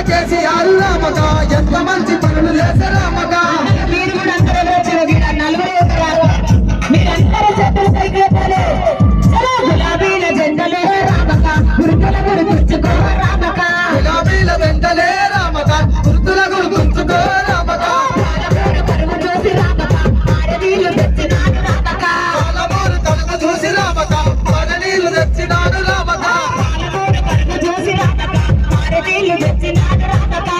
కేసీఆర్ రామక ఎంత మంచి పనులు చేసే రామక మీరు కూడా అందరూ వచ్చిన మీరందరూ చెట్టులు సైకిల్ గులాబీల జెండలే రామక గురుకుల గుర్తుంచుకో రామక గులాబీల వెంటలే రామక గుర్తుల గుర్తుంచుకో రామక పరుగు చూసి రామక ఆరనీళ్ళు తెచ్చినాడు రామక పాలమూరు తలుపు చూసి రామక పరనీళ్ళు తెచ్చినాడు రామక పరుగు చూసి రామక ఆరనీళ్ళు తెచ్చినాడు రామక